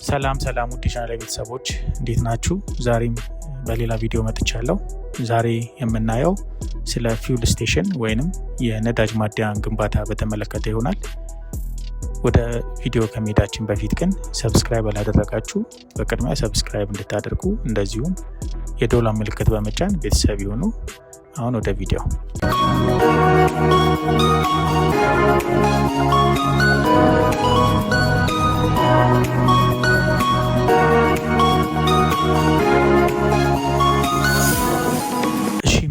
ሰላም ውድ የቻናሌ ቤተሰቦች እንዴት ናችሁ? ዛሬም በሌላ ቪዲዮ መጥቻለሁ። ዛሬ የምናየው ስለ ፊውል ስቴሽን ወይንም የነዳጅ ማደያን ግንባታ በተመለከተ ይሆናል። ወደ ቪዲዮ ከመሄዳችን በፊት ግን ሰብስክራይብ ያላደረጋችሁ በቅድሚያ ሰብስክራይብ እንድታደርጉ፣ እንደዚሁም የደወል ምልክት በመጫን ቤተሰብ ይሁኑ። አሁን ወደ ቪዲዮ።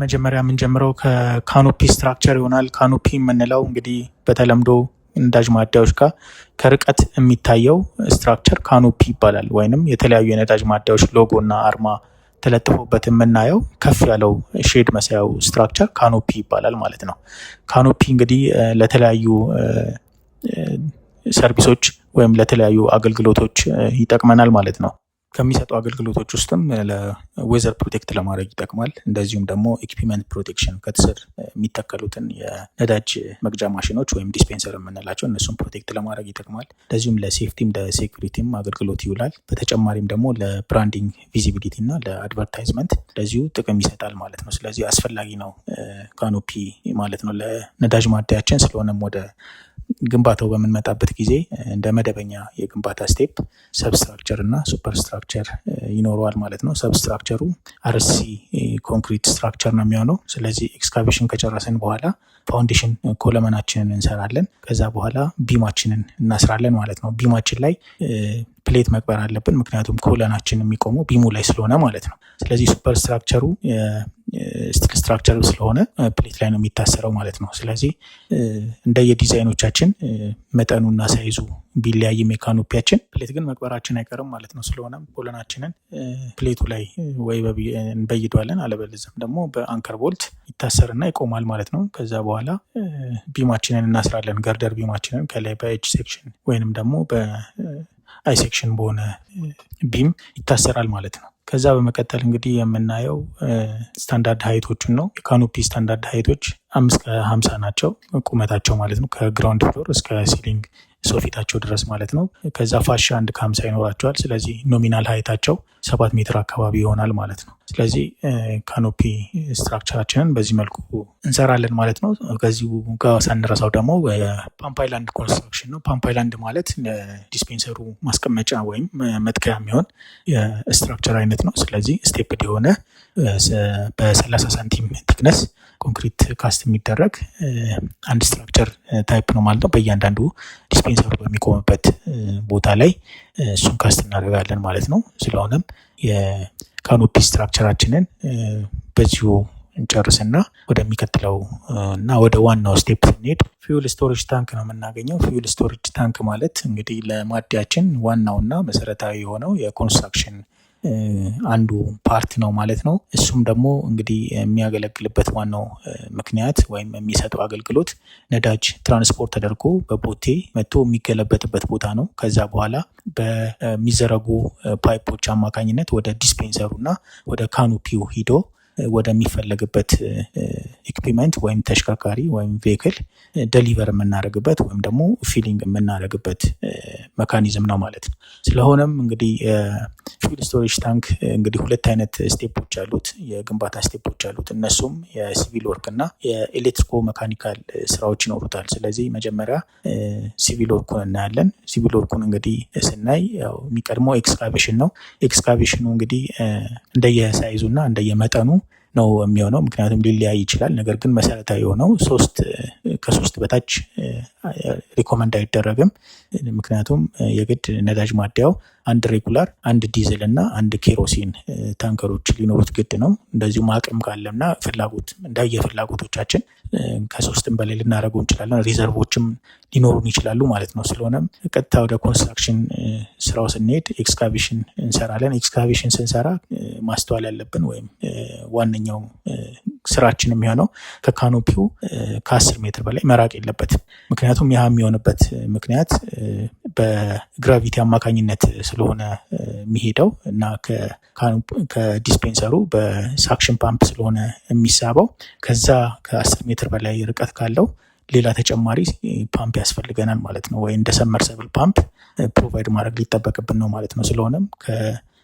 መጀመሪያ የምንጀምረው ከካኖፒ ስትራክቸር ይሆናል። ካኖፒ የምንለው እንግዲህ በተለምዶ ነዳጅ ማደያዎች ጋር ከርቀት የሚታየው ስትራክቸር ካኖፒ ይባላል። ወይንም የተለያዩ የነዳጅ ማደያዎች ሎጎ እና አርማ ተለጥፎበት የምናየው ከፍ ያለው ሼድ መሳያው ስትራክቸር ካኖፒ ይባላል ማለት ነው። ካኖፒ እንግዲህ ለተለያዩ ሰርቪሶች ወይም ለተለያዩ አገልግሎቶች ይጠቅመናል ማለት ነው። ከሚሰጡ አገልግሎቶች ውስጥም ለዌዘር ፕሮቴክት ለማድረግ ይጠቅማል። እንደዚሁም ደግሞ ኢኩዊፕመንት ፕሮቴክሽን ከስር የሚተከሉትን የነዳጅ መቅጃ ማሽኖች ወይም ዲስፔንሰር የምንላቸው እነሱም ፕሮቴክት ለማድረግ ይጠቅማል። እንደዚሁም ለሴፍቲም ለሴኩሪቲም አገልግሎት ይውላል። በተጨማሪም ደግሞ ለብራንዲንግ ቪዚቢሊቲ እና ለአድቨርታይዝመንት እንደዚሁ ጥቅም ይሰጣል ማለት ነው። ስለዚህ አስፈላጊ ነው ካኖፒ ማለት ነው ለነዳጅ ማደያችን። ስለሆነም ወደ ግንባታው በምንመጣበት ጊዜ እንደ መደበኛ የግንባታ ስቴፕ ሰብስትራክቸር እና ሱፐርስትራክቸር ይኖረዋል ማለት ነው። ሰብስትራክቸሩ አርሲ ኮንክሪት ስትራክቸር ነው የሚሆነው። ስለዚህ ኤክስካቬሽን ከጨረስን በኋላ ፋውንዴሽን ኮለመናችንን እንሰራለን። ከዛ በኋላ ቢማችንን እናስራለን ማለት ነው። ቢማችን ላይ ፕሌት መቅበር አለብን፣ ምክንያቱም ኮለናችን የሚቆመው ቢሙ ላይ ስለሆነ ማለት ነው። ስለዚህ ሱፐር ስትራክቸሩ ስቲል ስትራክቸር ስለሆነ ፕሌት ላይ ነው የሚታሰረው ማለት ነው። ስለዚህ እንደየዲዛይኖቻችን መጠኑና ሳይዙ ቢለያይም የካኖፒያችን ፕሌት ግን መቅበራችን አይቀርም ማለት ነው። ስለሆነም ኮለናችንን ፕሌቱ ላይ ወይ እንበይደዋለን፣ አለበለዚያም ደግሞ በአንከር ቦልት ይታሰርና ይቆማል ማለት ነው። ከዛ በኋላ ቢማችንን እናስራለን። ገርደር ቢማችንን ከላይ በኤጅ ሴክሽን ወይንም ደግሞ በአይ ሴክሽን በሆነ ቢም ይታሰራል ማለት ነው። ከዛ በመቀጠል እንግዲህ የምናየው ስታንዳርድ ሀይቶችን ነው። የካኖፒ ስታንዳርድ ሀይቶች 5 ናቸው ቁመታቸው ማለት ነው። ከግራውንድ ፍሎር እስከ ሲሊንግ ሶፊታቸው ድረስ ማለት ነው። ከዛ ፋሻ 1 ከ50 ይኖራቸዋል። ስለዚህ ኖሚናል ሀይታቸው 7 ሜትር አካባቢ ይሆናል ማለት ነው። ስለዚህ ካኖፒ ስትራክቸራችንን በዚህ መልኩ እንሰራለን ማለት ነው። ከዚሁ ጋር ሳንረሳው ደግሞ ፓምፕ አይላንድ ኮንስትራክሽን ነው። ፓምፕ አይላንድ ማለት ዲስፔንሰሩ ማስቀመጫ ወይም መትከያ የሚሆን የስትራክቸር አይነት ነው። ስለዚህ ስቴፕድ የሆነ በ30 ሳንቲም ቲክነስ ኮንክሪት ካስት የሚደረግ አንድ ስትራክቸር ታይፕ ነው ማለት ነው። በእያንዳንዱ ዲስፔንሰሩ በሚቆምበት ቦታ ላይ እሱን ካስት እናደርጋለን ማለት ነው። ስለሆነም የካኖፒ ስትራክቸራችንን በዚሁ እንጨርስና ወደሚቀጥለው እና ወደ ዋናው ስቴፕ ስንሄድ ፊውል ስቶሬጅ ታንክ ነው የምናገኘው። ፊውል ስቶሬጅ ታንክ ማለት እንግዲህ ለማደያችን ዋናውና መሰረታዊ የሆነው የኮንስትራክሽን አንዱ ፓርት ነው ማለት ነው። እሱም ደግሞ እንግዲህ የሚያገለግልበት ዋናው ምክንያት ወይም የሚሰጠው አገልግሎት ነዳጅ ትራንስፖርት ተደርጎ በቦቴ መጥቶ የሚገለበጥበት ቦታ ነው። ከዛ በኋላ በሚዘረጉ ፓይፖች አማካኝነት ወደ ዲስፔንሰሩ እና ወደ ካኖፒው ሂዶ ወደሚፈለግበት ኢኩዊፕመንት ወይም ተሽከርካሪ ወይም ቬክል ደሊቨር የምናደርግበት ወይም ደግሞ ፊሊንግ የምናደርግበት መካኒዝም ነው ማለት ነው። ስለሆነም እንግዲህ ፊውል ስቶሬጅ ታንክ እንግዲህ 2 አይነት ስቴፖች አሉት፣ የግንባታ ስቴፖች አሉት። እነሱም የሲቪል ወርክ እና የኤሌክትሪኮ መካኒካል ስራዎች ይኖሩታል። ስለዚህ መጀመሪያ ሲቪል ወርኩን እናያለን። ሲቪል ወርኩን እንግዲህ ስናይ ያው የሚቀድመው ኤክስካቬሽን ነው። ኤክስካቬሽኑ እንግዲህ እንደየሳይዙ እና እንደየመጠኑ ነው የሚሆነው፣ ምክንያቱም ሊለያይ ይችላል። ነገር ግን መሰረታዊ የሆነው ከ3 በታች ሪኮመንድ አይደረግም። ምክንያቱም የግድ ነዳጅ ማደያው 1 ሬጉላር፣ 1 ዲዝል እና 1 ኬሮሲን ታንከሮች ሊኖሩት ግድ ነው። እንደዚሁም አቅም ካለና ፍላጎት ፍላጎቶቻችን ከ3ም በላይ ልናደርገው እንችላለን። ሪዘርቮችም ሊኖሩን ይችላሉ ማለት ነው። ስለሆነም ቀጥታ ወደ ኮንስትራክሽን ስራው ስንሄድ ኤክስካቬሽን እንሰራለን። ኤክስካቬሽን ስንሰራ ማስተዋል ያለብን ወይም ዋነኛው ስራችን የሚሆነው ከካኖፒው ከ10 ሜትር በላይ መራቅ የለበትም። ምክንያቱም ያ የሚሆንበት ምክንያት በግራቪቲ አማካኝነት ስለሆነ የሚሄደው እና ከዲስፔንሰሩ በሳክሽን ፓምፕ ስለሆነ የሚሳበው ከዛ ከ10 ሜትር በላይ ርቀት ካለው ሌላ ተጨማሪ ፓምፕ ያስፈልገናል ማለት ነው። ወይ እንደ ሰመርሰብል ፓምፕ ፕሮቫይድ ማድረግ ሊጠበቅብን ነው ማለት ነው። ስለሆነም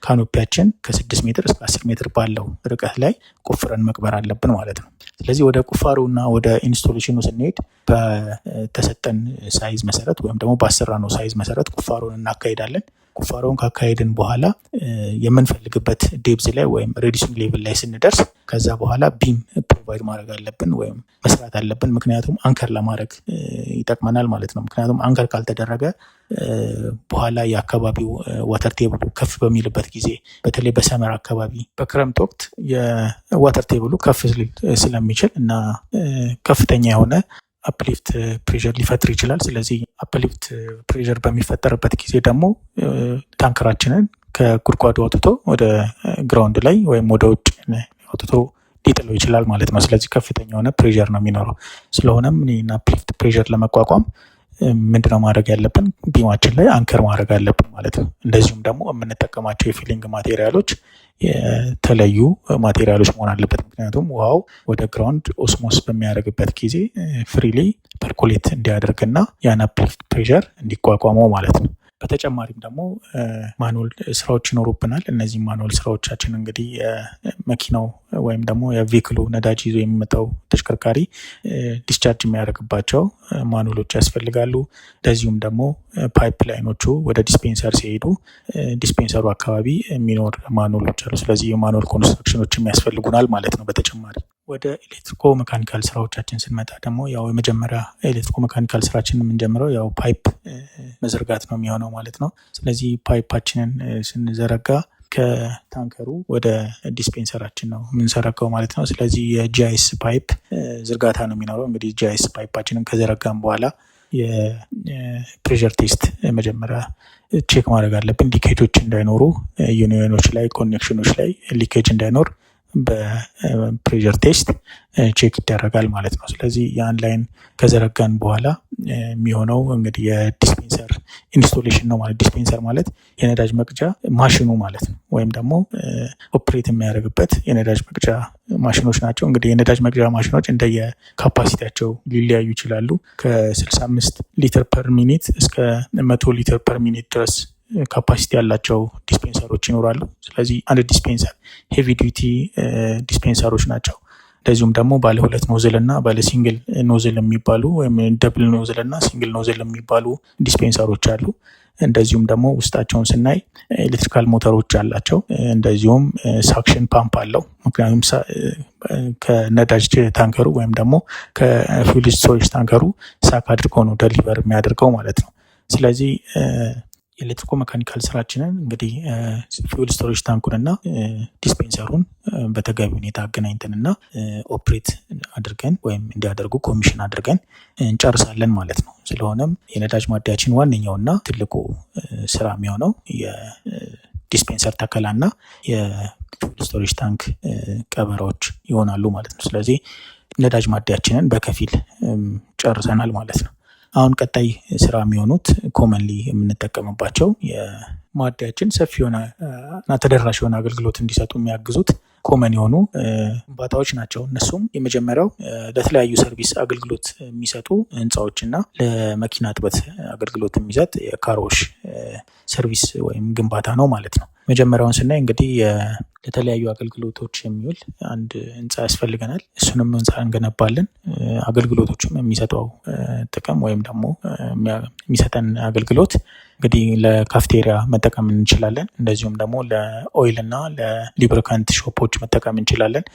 ካኖፒያችን ከ6 ሜትር እስከ 10 ሜትር ባለው ርቀት ላይ ቆፍረን መቅበር አለብን ማለት ነው። ስለዚህ ወደ ቁፋሮና ወደ ኢንስቶሌሽኑ ስንሄድ በተሰጠን ሳይዝ መሰረት ወይም ደግሞ ባሰራነው ሳይዝ መሰረት ቁፋሮን እናካሄዳለን። ቁፋሮውን ካካሄድን በኋላ የምንፈልግበት ዴፕዝ ላይ ወይም ሬዲዩሲንግ ሌቭል ላይ ስንደርስ ከዛ በኋላ ቢም ፕሮቫይድ ማድረግ አለብን ወይም መስራት አለብን። ምክንያቱም አንከር ለማድረግ ይጠቅመናል ማለት ነው። ምክንያቱም አንከር ካልተደረገ በኋላ የአካባቢው ዋተር ቴብሉ ከፍ በሚልበት ጊዜ በተለይ በሰመር አካባቢ በክረምት ወቅት የዋተር ቴብሉ ከፍ ስለሚችል እና ከፍተኛ የሆነ አፕሊፍት ፕሬዠር ሊፈጥር ይችላል። ስለዚህ አፕሊፍት ፕሬዠር በሚፈጠርበት ጊዜ ደግሞ ታንከራችንን ከጉድጓዱ አውጥቶ ወደ ግራውንድ ላይ ወይም ወደ ውጭ አውጥቶ ሊጥለው ይችላል ማለት ነው። ስለዚህ ከፍተኛ የሆነ ፕሬዠር ነው የሚኖረው። ስለሆነም አፕሊፍት ፕሬዠር ለመቋቋም ምንድነው ማድረግ ያለብን? ቢማችን ላይ አንከር ማድረግ አለብን ማለት ነው። እንደዚሁም ደግሞ የምንጠቀማቸው የፊሊንግ ማቴሪያሎች የተለዩ ማቴሪያሎች መሆን አለበት። ምክንያቱም ውሃው ወደ ግራውንድ ኦስሞስ በሚያደርግበት ጊዜ ፍሪሊ ፐርኮሌት እንዲያደርግና ያን አፕሊፍት ፕሬዠር እንዲቋቋመው ማለት ነው። በተጨማሪም ደግሞ ማኑዋል ስራዎች ይኖሩብናል። እነዚህ ማኑዋል ስራዎቻችን እንግዲህ መኪናው ወይም ደግሞ የቬክሉ ነዳጅ ይዞ የሚመጣው ተሽከርካሪ ዲስቻርጅ የሚያደርግባቸው ማኑዋሎች ያስፈልጋሉ። እንደዚሁም ደግሞ ፓይፕ ላይኖቹ ወደ ዲስፔንሰር ሲሄዱ ዲስፔንሰሩ አካባቢ የሚኖር ማኑዋሎች አሉ። ስለዚህ የማኑዋል ኮንስትራክሽኖችም ያስፈልጉናል ማለት ነው። በተጨማሪ ወደ ኤሌክትሪኮ መካኒካል ስራዎቻችን ስንመጣ ደግሞ ያው የመጀመሪያ ኤሌክትሪኮ መካኒካል ስራችን የምንጀምረው ያው ፓይፕ መዘርጋት ነው የሚሆነው ማለት ነው። ስለዚህ ፓይፓችንን ስንዘረጋ ከታንከሩ ወደ ዲስፔንሰራችን ነው የምንሰረጋው ማለት ነው። ስለዚህ የጂአይኤስ ፓይፕ ዝርጋታ ነው የሚኖረው። እንግዲህ ጂአይኤስ ፓይፓችንን ከዘረጋም በኋላ የፕሬዠር ቴስት መጀመሪያ ቼክ ማድረግ አለብን። ሊኬጆች እንዳይኖሩ ዩኒዮኖች ላይ ኮኔክሽኖች ላይ ሊኬጅ እንዳይኖር በፕሬዠር ቴስት ቼክ ይደረጋል ማለት ነው። ስለዚህ ያን ላይን ከዘረጋን በኋላ የሚሆነው እንግዲህ የዲስፔንሰር ኢንስቶሌሽን ነው ማለት። ዲስፔንሰር ማለት የነዳጅ መቅጃ ማሽኑ ማለት ነው፣ ወይም ደግሞ ኦፕሬት የሚያደርግበት የነዳጅ መቅጃ ማሽኖች ናቸው። እንግዲህ የነዳጅ መቅጃ ማሽኖች እንደየ ካፓሲቲያቸው ሊለያዩ ይችላሉ። ከ65 ሊትር ፐር ሚኒት እስከ 100 ሊትር ፐር ሚኒት ድረስ ካፓሲቲ ያላቸው ዲስፔንሰሮች ይኖራሉ። ስለዚህ አንድ ዲስፔንሰር ሄቪ ዲዩቲ ዲስፔንሰሮች ናቸው። እንደዚሁም ደግሞ ባለ 2 ኖዝል እና ባለ ሲንግል ኖዝል የሚባሉ ወይም ደብል ኖዝል እና ሲንግል ኖዝል የሚባሉ ዲስፔንሰሮች አሉ። እንደዚሁም ደግሞ ውስጣቸውን ስናይ ኤሌክትሪካል ሞተሮች አላቸው። እንደዚሁም ሳክሽን ፓምፕ አለው። ምክንያቱም ከነዳጅ ታንከሩ ወይም ደግሞ ከፊውል ስቶሬጅ ታንከሩ ሳክ አድርጎ ነው ደሊቨር የሚያደርገው ማለት ነው። ስለዚህ የኤሌክትሪኮ መካኒካል ስራችንን እንግዲህ ፊውል ስቶሬጅ ታንኩንና ዲስፔንሰሩን በተገቢ ሁኔታ አገናኝተንና ኦፕሬት አድርገን ወይም እንዲያደርጉ ኮሚሽን አድርገን እንጨርሳለን ማለት ነው። ስለሆነም የነዳጅ ማደያችን ዋነኛውና ትልቁ ስራ የሚሆነው የዲስፔንሰር ተከላና የፊውል ስቶሬጅ ታንክ ቀበራዎች ይሆናሉ ማለት ነው። ስለዚህ ነዳጅ ማደያችንን በከፊል ጨርሰናል ማለት ነው። አሁን ቀጣይ ስራ የሚሆኑት ኮመንሊ የምንጠቀምባቸው የማደያችን ሰፊ የሆነ እና ተደራሽ የሆነ አገልግሎት እንዲሰጡ የሚያግዙት ኮመን የሆኑ ግንባታዎች ናቸው። እነሱም የመጀመሪያው ለተለያዩ ሰርቪስ አገልግሎት የሚሰጡ ህንፃዎች እና ለመኪና እጥበት አገልግሎት የሚሰጥ የካሮሽ ሰርቪስ ወይም ግንባታ ነው ማለት ነው። መጀመሪያውን ስናይ እንግዲህ ለተለያዩ አገልግሎቶች የሚውል አንድ ህንፃ ያስፈልገናል። እሱንም ህንፃ እንገነባለን። አገልግሎቶችም የሚሰጠው ጥቅም ወይም ደግሞ የሚሰጠን አገልግሎት እንግዲህ ለካፍቴሪያ መጠቀም እንችላለን። እንደዚሁም ደግሞ ለኦይል እና ለሊብሪካንት ሾፖች መጠቀም እንችላለን።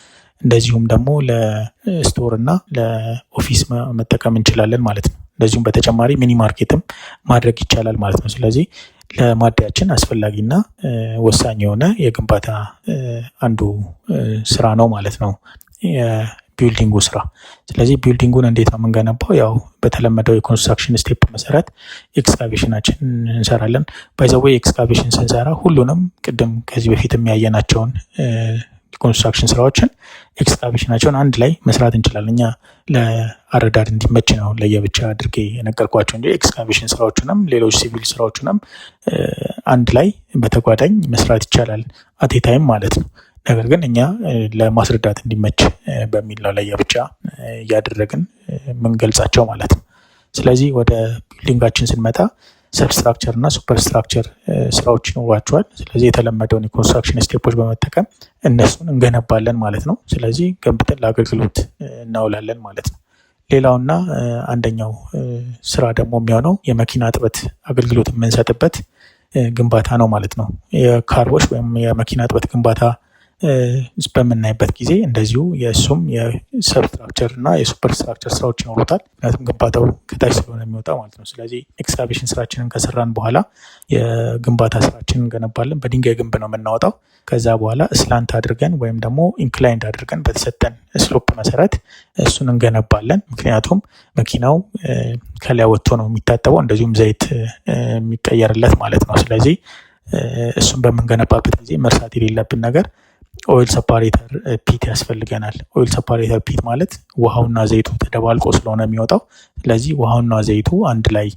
እንደዚሁም ደግሞ ለስቶር እና ለኦፊስ መጠቀም እንችላለን ማለት ነው። እንደዚሁም በተጨማሪ ሚኒ ማርኬትም ማድረግ ይቻላል ማለት ነው። ስለዚህ ለማደያችን አስፈላጊና ወሳኝ የሆነ የግንባታ አንዱ ስራ ነው ማለት ነው የቢልዲንጉ ስራ። ስለዚህ ቢልዲንጉን እንዴት ነው የምንገነባው? ያው በተለመደው የኮንስትራክሽን ስቴፕ መሰረት ኤክስካቬሽናችን እንሰራለን። ባይ ዘ ዌይ ኤክስካቬሽን ስንሰራ ሁሉንም ቅድም ከዚህ በፊት የሚያየናቸውን የኮንስትራክሽን ስራዎችን ኤክስካቬሽናቸውን አንድ ላይ መስራት እንችላለን። እኛ ለአረዳድ እንዲመች ነው ለየብቻ አድርጌ የነገርኳቸው እንጂ ኤክስካቬሽን ስራዎችንም ሌሎች ሲቪል ስራዎችንም አንድ ላይ በተጓዳኝ መስራት ይቻላል አቴታይም ማለት ነው። ነገር ግን እኛ ለማስረዳት እንዲመች በሚል ነው ለየብቻ እያደረግን የምንገልጻቸው ማለት ነው። ስለዚህ ወደ ቢልዲንጋችን ስንመጣ ሰብስትራክቸር እና ሱፐርስትራክቸር ስራዎች ይኖሯቸዋል። ስለዚህ የተለመደውን የኮንስትራክሽን ስቴፖች በመጠቀም እነሱን እንገነባለን ማለት ነው። ስለዚህ ገንብተን ለአገልግሎት እናውላለን ማለት ነው። ሌላውና አንደኛው ስራ ደግሞ የሚሆነው የመኪና እጥበት አገልግሎት የምንሰጥበት ግንባታ ነው ማለት ነው። የካርቦች ወይም የመኪና እጥበት ግንባታ በምናይበት ጊዜ እንደዚሁ የእሱም የሰብስትራክቸር እና የሱፐርስትራክቸር ስራዎች ይኖሩታል። ምክንያቱም ግንባታው ከታች ስለሆነ የሚወጣ ማለት ነው። ስለዚህ ኤክስካቬሽን ስራችንን ከሰራን በኋላ የግንባታ ስራችንን እንገነባለን። በድንጋይ ግንብ ነው የምናወጣው። ከዛ በኋላ ስላንት አድርገን ወይም ደግሞ ኢንክላይንድ አድርገን በተሰጠን ስሎፕ መሰረት እሱን እንገነባለን። ምክንያቱም መኪናው ከላይ ወጥቶ ነው የሚታጠበው፣ እንደዚሁም ዘይት የሚቀየርለት ማለት ነው። ስለዚህ እሱን በምንገነባበት ጊዜ መርሳት የሌለብን ነገር ኦይል ሰፓሬተር ፒት ያስፈልገናል። ኦይል ሰፓሬተር ፒት ማለት ውሃውና ዘይቱ ተደባልቆ ስለሆነ የሚወጣው፣ ስለዚህ ውሃውና ዘይቱ አንድ ላይ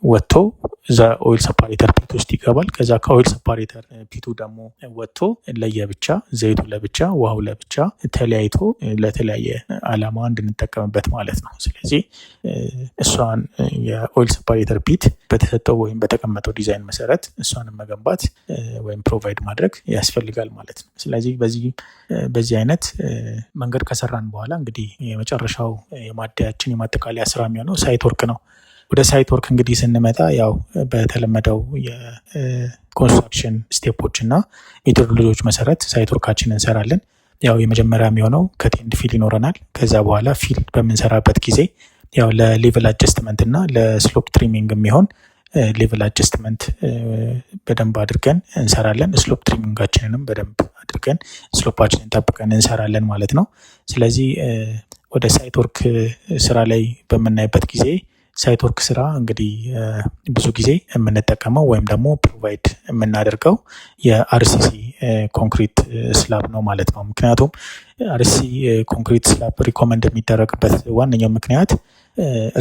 ወጥቶ እዛ ኦይል ሰፓሬተር ፒት ውስጥ ይገባል። ከዛ ከኦይል ሰፓሬተር ፒቱ ደግሞ ወጥቶ ለየብቻ ዘይቱ ለብቻ ውሃው ለብቻ ተለያይቶ ለተለያየ ዓላማ እንድንጠቀምበት ማለት ነው። ስለዚህ እሷን የኦይል ሰፓሬተር ፒት በተሰጠው ወይም በተቀመጠው ዲዛይን መሰረት እሷንም መገንባት ወይም ፕሮቫይድ ማድረግ ያስፈልጋል ማለት ነው። ስለዚህ በዚህ አይነት መንገድ ከሰራን በኋላ እንግዲህ የመጨረሻው የማደያችን የማጠቃለያ ስራ የሚሆነው ሳይት ወርክ ነው። ወደ ሳይት ወርክ እንግዲህ ስንመጣ ያው በተለመደው የኮንስትራክሽን ስቴፖች እና ሜቶዶሎጂዎች መሰረት ሳይት ወርካችን እንሰራለን። ያው የመጀመሪያ የሚሆነው ከቴንድ ፊል ይኖረናል። ከዛ በኋላ ፊል በምንሰራበት ጊዜ ያው ለሌቭል አጀስትመንት እና ለስሎፕ ትሪሚንግ የሚሆን ሌቭል አጀስትመንት በደንብ አድርገን እንሰራለን። ስሎፕ ትሪሚንጋችንንም በደንብ አድርገን ስሎፓችንን ጠብቀን እንሰራለን ማለት ነው። ስለዚህ ወደ ሳይት ወርክ ስራ ላይ በምናይበት ጊዜ ሳይት ወርክ ስራ እንግዲህ ብዙ ጊዜ የምንጠቀመው ወይም ደግሞ ፕሮቫይድ የምናደርገው የአርሲሲ ኮንክሪት ስላብ ነው ማለት ነው። ምክንያቱም አርሲሲ ኮንክሪት ስላብ ሪኮመንድ የሚደረግበት ዋነኛው ምክንያት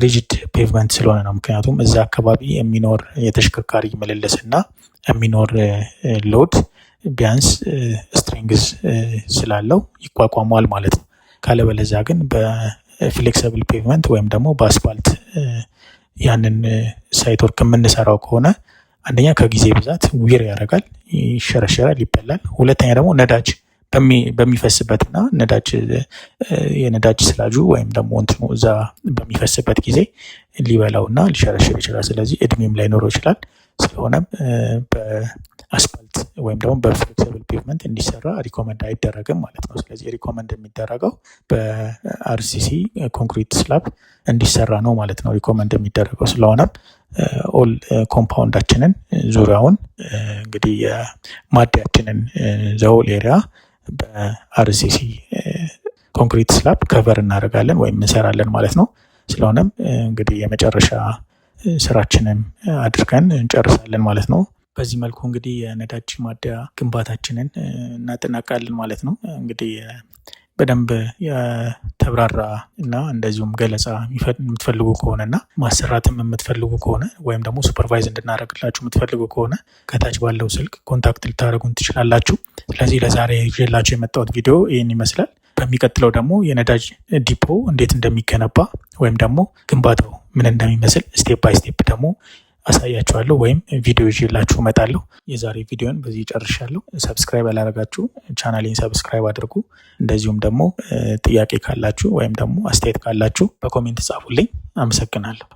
ሪጅድ ፔቭመንት ስለሆነ ነው። ምክንያቱም እዛ አካባቢ የሚኖር የተሽከርካሪ ምልልስና የሚኖር ሎድ ቢያንስ ስትሪንግዝ ስላለው ይቋቋሟል ማለት ነው። ካለበለዚያ ግን በፍሌክሲብል ፔቭመንት ወይም ደግሞ በአስፋልት ያንን ሳይት ወርክ የምንሰራው ከሆነ አንደኛ ከጊዜ ብዛት ዊር ያደርጋል፣ ይሸረሸራል፣ ይበላል። ሁለተኛ ደግሞ ነዳጅ በሚፈስበትና የነዳጅ ስላጁ ወይም ደግሞ እንትኑ እዛ በሚፈስበት ጊዜ ሊበላውና ሊሸረሽር ይችላል። ስለዚህ እድሜም ላይኖረው ይችላል። ስለሆነም በአስፋልት ወይም ደግሞ በፍሌክሲብል ፔቭመንት እንዲሰራ ሪኮመንድ አይደረግም ማለት ነው። ስለዚህ ሪኮመንድ የሚደረገው በአርሲሲ ኮንክሪት ስላብ እንዲሰራ ነው ማለት ነው ሪኮመንድ የሚደረገው። ስለሆነም ኦል ኮምፓውንዳችንን ዙሪያውን እንግዲህ የማደያችንን ዘሆል ኤሪያ በአርሲሲ ኮንክሪት ስላብ ከቨር እናደርጋለን ወይም እንሰራለን ማለት ነው። ስለሆነም እንግዲህ የመጨረሻ ስራችንን አድርገን እንጨርሳለን ማለት ነው። በዚህ መልኩ እንግዲህ የነዳጅ ማደያ ግንባታችንን እናጠናቃለን ማለት ነው። እንግዲህ በደንብ የተብራራ እና እንደዚሁም ገለጻ የምትፈልጉ ከሆነ እና ማሰራትም የምትፈልጉ ከሆነ ወይም ደግሞ ሱፐርቫይዝ እንድናደርግላችሁ የምትፈልጉ ከሆነ ከታች ባለው ስልክ ኮንታክት ልታደርጉን ትችላላችሁ። ስለዚህ ለዛሬ ይዤላችሁ የመጣሁት ቪዲዮ ይህን ይመስላል። በሚቀጥለው ደግሞ የነዳጅ ዲፖ እንዴት እንደሚገነባ ወይም ደግሞ ግንባታው ምን እንደሚመስል ስቴፕ ባይ ስቴፕ ደግሞ አሳያችኋለሁ ወይም ቪዲዮ ይዤላችሁ እመጣለሁ። የዛሬ ቪዲዮን በዚህ ጨርሻለሁ። ሰብስክራይብ ያላደረጋችሁ ቻናሌን ሰብስክራይብ አድርጉ። እንደዚሁም ደግሞ ጥያቄ ካላችሁ ወይም ደግሞ አስተያየት ካላችሁ በኮሜንት ጻፉልኝ። አመሰግናለሁ።